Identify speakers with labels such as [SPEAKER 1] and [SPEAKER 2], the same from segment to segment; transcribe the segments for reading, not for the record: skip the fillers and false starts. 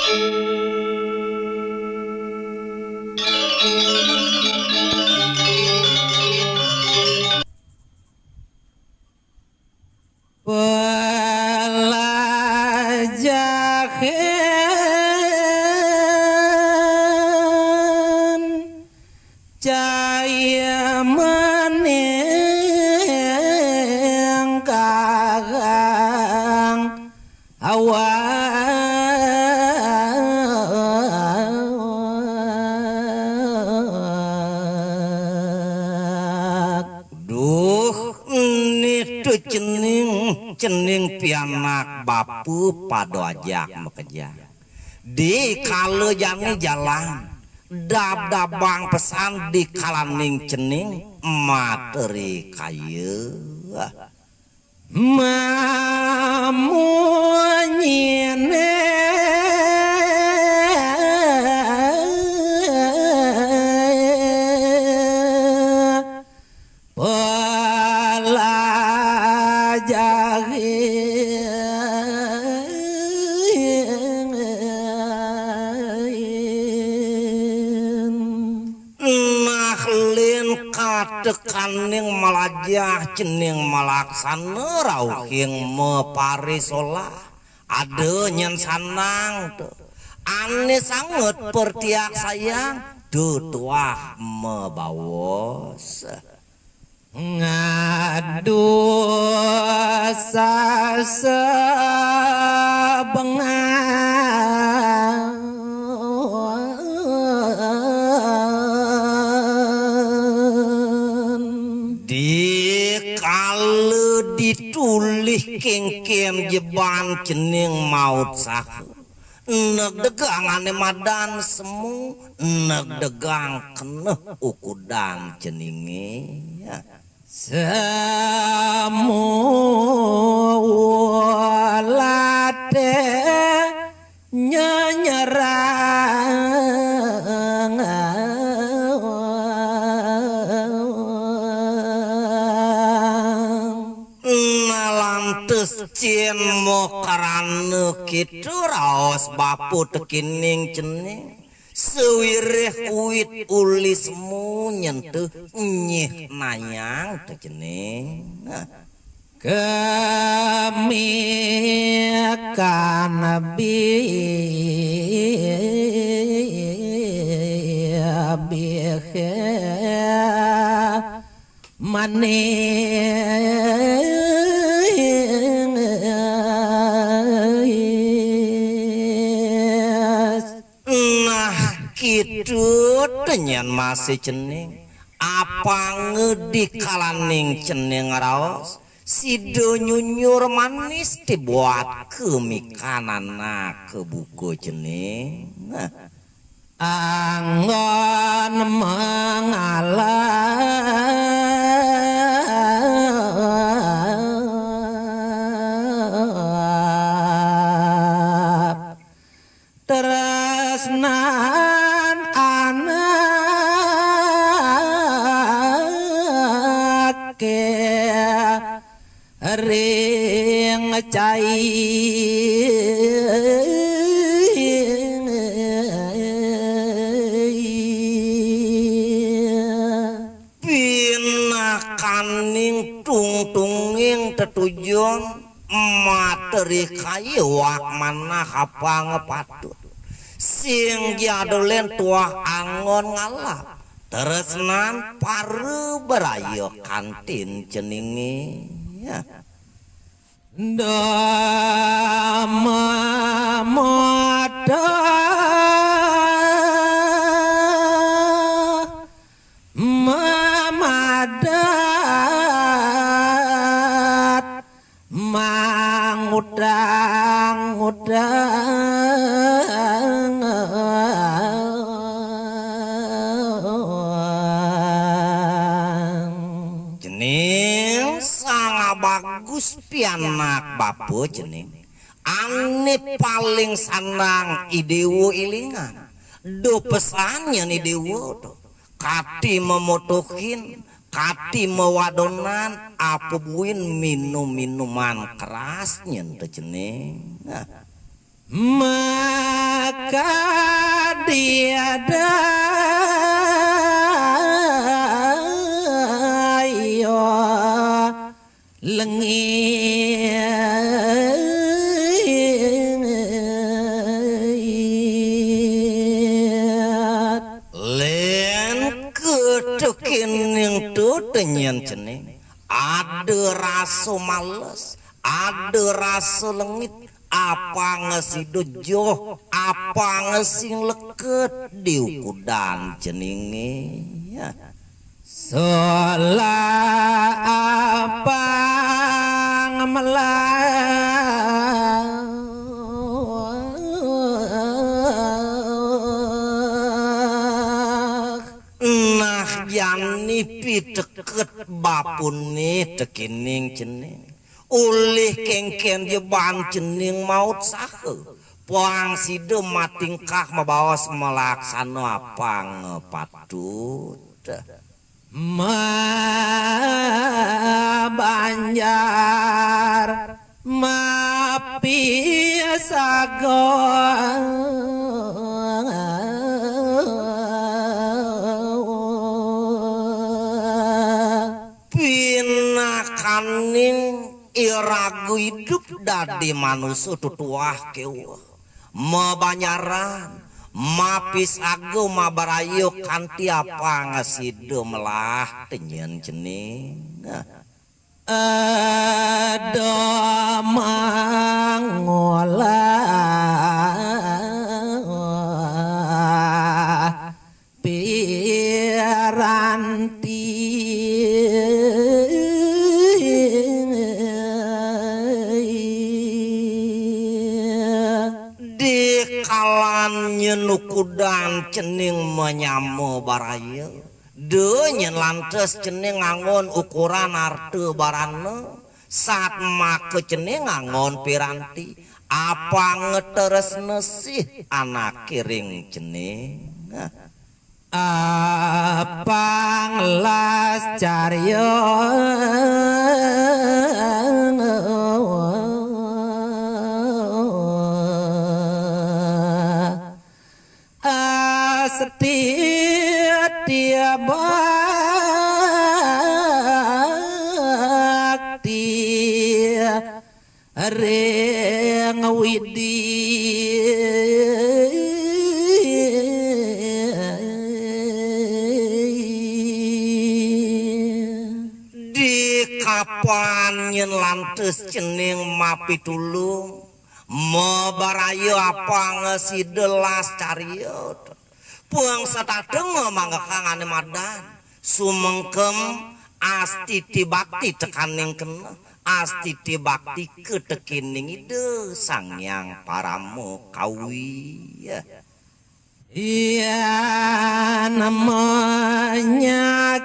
[SPEAKER 1] Pelajaran cahaya meneng kakang awak. Duh, nitu cening pianak bapu pado ajak mekeja di kalejani jalan dab-dabang pesan di kalaning cening materi kayu mamunyine tekaning malajah cening malaksana rauhing meparisola ade nyen sanang tuh ane sanget pertiak sayang tutuah mebawos ngadu sasebengang ditulih kengkem jeban cening maut sahu neg degang ane madan semu neg degang keneh ukudan ceninge ya. Semu walate nyenyerang cien mo karana kitu raos bapu tekining cening sewireh uit uli semu nyentuh nyih nayang teh cening kami kanabi bihe manis kitu tenyan masih cening apa ngedik kalaning cening raos sido nyunyur manis dibuat kemikanana ke buku cening anggon mengalap tresna ring cai pinakaning tungtunging tetujon materi kayu wak mana kapang patut sing jadolen tuah angon ngalap tresnan paru berayo kantin ceningi ya. Dama moda mamadat mangudang-udang jening sangat bagus pianak bapu jening ane paling sanang idewo ilingan do pesannya nih dewo tuh kati memotokin kati mewadonan apa buin minum-minuman kerasnya tuh jening maka
[SPEAKER 2] kadiada yo lengit
[SPEAKER 1] len kedekining tutenyen cening ada rasa males ada rasa lengit apa ngesido joh apa ngesing leket diukudan ceninge ya.
[SPEAKER 2] sola apa
[SPEAKER 1] nah jani piteket bapune tekining cening ulih kengken jeban cening maut sahe puang sido matingkah mabawas melaksana apa ngepatut
[SPEAKER 2] banjar mapisago
[SPEAKER 1] pinakaning iragu hidup dadi manusia tutuah kewah mabanyaran mapis ago mabarayo kanti apa ngasido melah tenyen cening
[SPEAKER 2] ada mangolah piranti
[SPEAKER 1] kalan nyenukudan cening menyamu baraya de nyen lantes cening ngangon ukuran arte barana saat make cening ngangon piranti apa ngeteres nesih anak kiring cening
[SPEAKER 2] apa ngelas caryo setia bakti reng widi
[SPEAKER 1] di kapan nyen lantes cening mapi tulung mabarayo apa ngesidelas cariot puang satadeng manggakangane madan sumengkem astiti bakti tekaning kena astiti bakti ketekining ide sangyang paramu kawi ya.
[SPEAKER 2] Iya namanya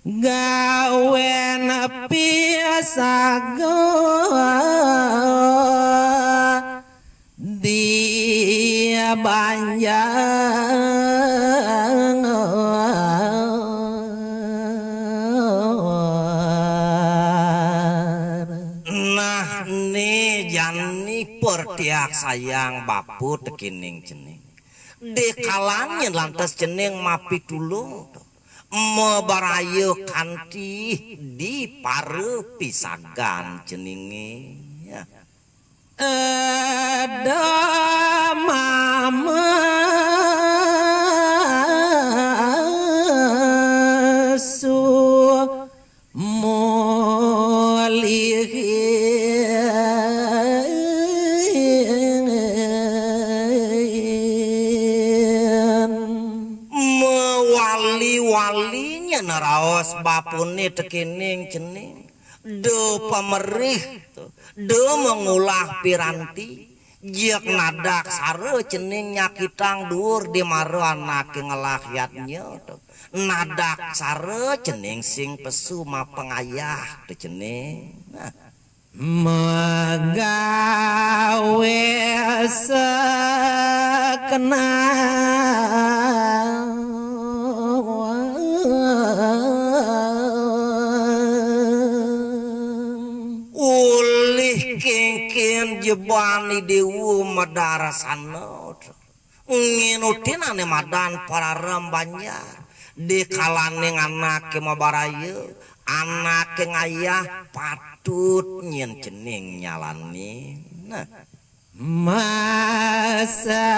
[SPEAKER 2] gawen piasago dia banjang
[SPEAKER 1] nah nih jani pertiak sayang bapu tekining cening dekalangnya lantas cening mapi tulung mebarayo kanti di pare pisagan ceninge ya.
[SPEAKER 2] Ada mama su
[SPEAKER 1] wali-walinya naraos bapune tekining cening do pamerih do mengulah piranti jiak nadak sare cening nyakitang dur di maro anak ngelahyatnya nadak sare cening sing pesu ma pengayah teu cening
[SPEAKER 2] magawe sekenal
[SPEAKER 1] bilih kengken jebani dewu madarasana nginutin ane madan para rembanyar di kalaning anak mabaraya anak ngayah patut nyen cening nyalani nah
[SPEAKER 2] masa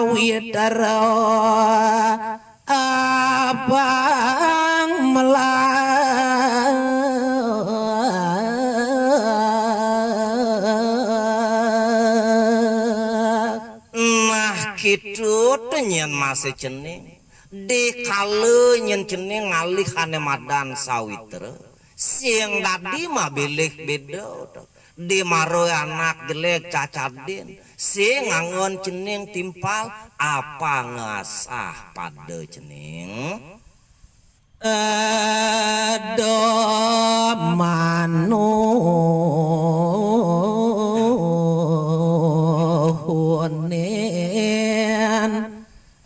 [SPEAKER 2] widaro abang
[SPEAKER 1] kitu nyen masih cening di kale nyen cening ngalih ane madan sawitra siang tadi mah bilih beda di maro anak jelek cacadin sing ngangon cening timpal apa ngasah pada cening
[SPEAKER 2] do manuhun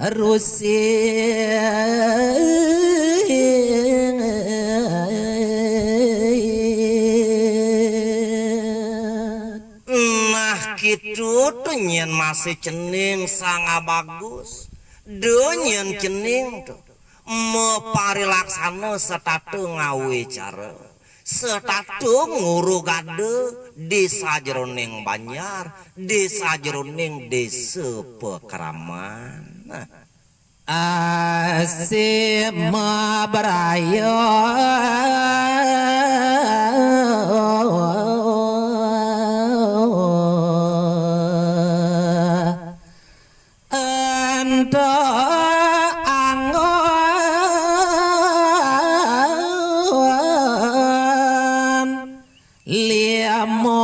[SPEAKER 2] Rusia
[SPEAKER 1] nah gitu tuh nyen masih cening sangat bagus donyen cening tuh mepari laksana setatu ngawe cara setatu nguru gade di sajroning banyar di sajroning desa pekraman
[SPEAKER 2] asima beraya ento angon liamo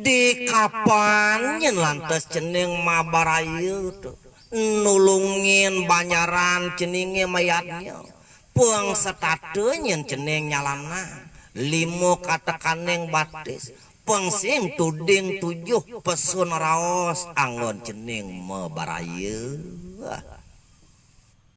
[SPEAKER 1] di kapan nyen lantas cening mabaraya tuh nulungin banyaran ceningnya mayatnya puang setatu nyen cening nyalana limo katakaneng batis pengsim tuding 7 pesun raos anggon cening mabaraya